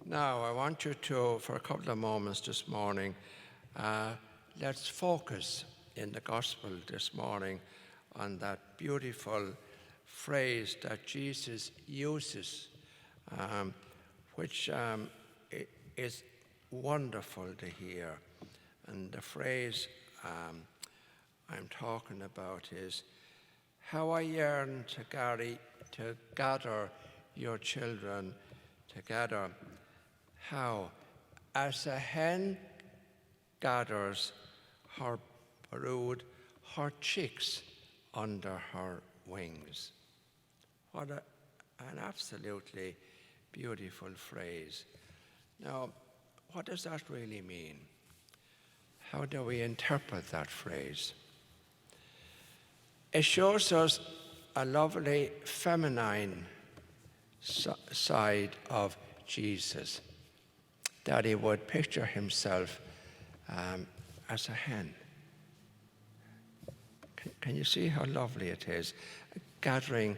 Now, I want you to, for a couple of moments this morning, let's focus in the gospel this morning on that beautiful phrase that Jesus uses, which is wonderful to hear. And the phrase I'm talking about is, how I yearn to gather your children together. How, as a hen gathers her brood, her chicks under her wings. What an absolutely beautiful phrase. Now, what does that really mean? How do we interpret that phrase? It shows us a lovely feminine side of Jesus, that he would picture himself as a hen. Can you see how lovely it is? Gathering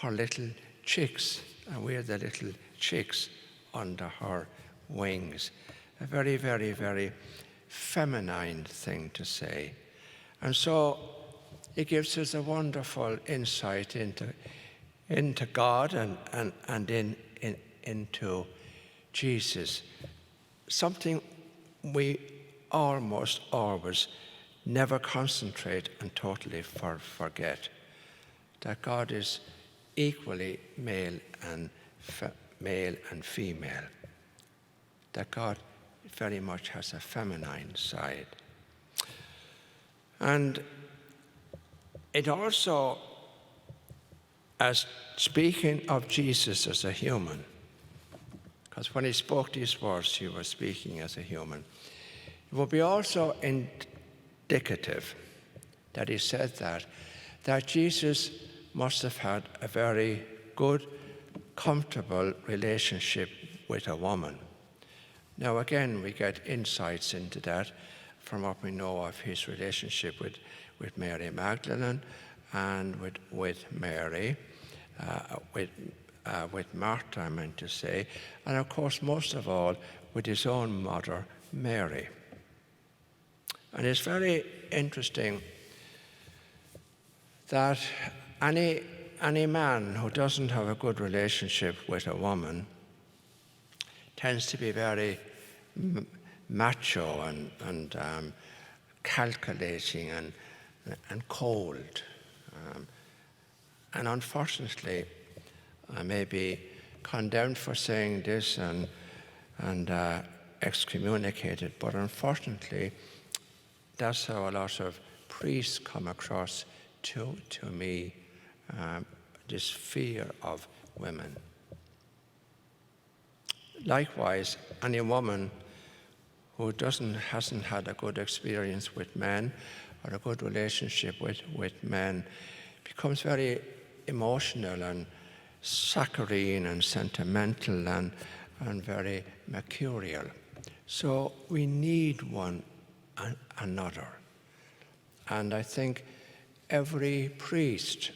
her little chicks, and we're the little chicks under her wings. A very, very, very feminine thing to say. And so it gives us a wonderful insight into God and into Jesus. Something we almost always never concentrate and totally forget, that God is equally male and female, that God very much has a feminine side. And it also, as speaking of Jesus as a human, because when he spoke these words, he was speaking as a human. It would be also indicative that he said that Jesus must have had a very good, comfortable relationship with a woman. Now again, we get insights into that from what we know of his relationship with Mary Magdalene and with Mary, with Martha, I meant to say, and of course, most of all, with his own mother, Mary. And it's very interesting that any man who doesn't have a good relationship with a woman tends to be very macho and calculating and cold. And unfortunately, I may be condemned for saying this and excommunicated, but unfortunately, that's how a lot of priests come across to me, this fear of women. Likewise, any woman who hasn't had a good experience with men or a good relationship with men becomes very emotional and saccharine and sentimental and very mercurial. So we need one another. And I think every priest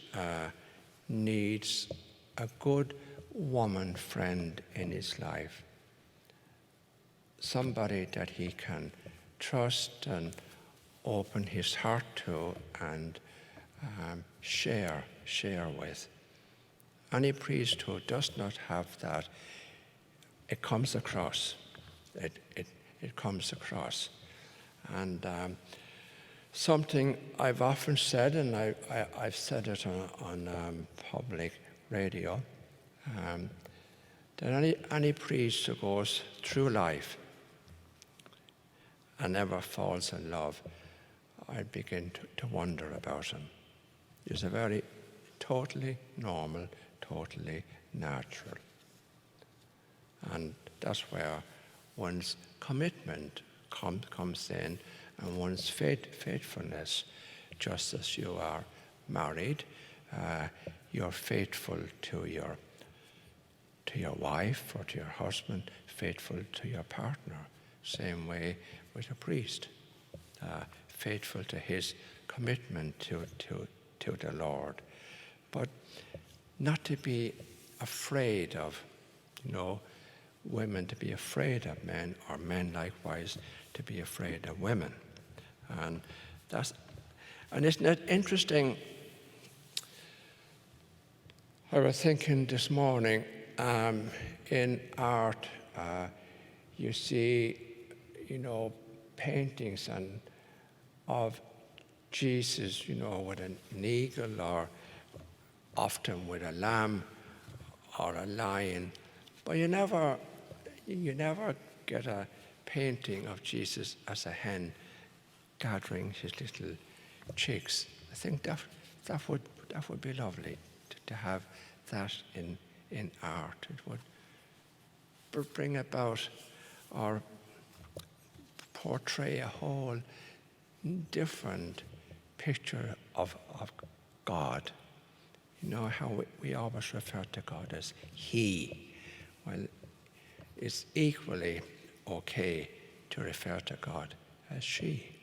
needs a good woman friend in his life. Somebody that he can trust and open his heart to and share with. Any priest who does not have that, it comes across. It comes across. And something I've often said, and I've said it on public radio, that any priest who goes through life and never falls in love, I begin to wonder about him. He's a very totally normal, totally natural. And that's where one's commitment comes in, and one's faithfulness. Just as you are married, you're faithful to your wife or to your husband, faithful to your partner. Same way with a priest, faithful to his commitment to the Lord. But not to be afraid of, women to be afraid of men, or men likewise to be afraid of women. And isn't it interesting? I was thinking this morning, in art, you see, paintings of Jesus, with an eagle, or often with a lamb or a lion, but you never get a painting of Jesus as a hen gathering his little chicks. I think that would be lovely to have that in art. It would bring about or portray a whole different picture of God. How we always refer to God as He. Well, it's equally okay to refer to God as she.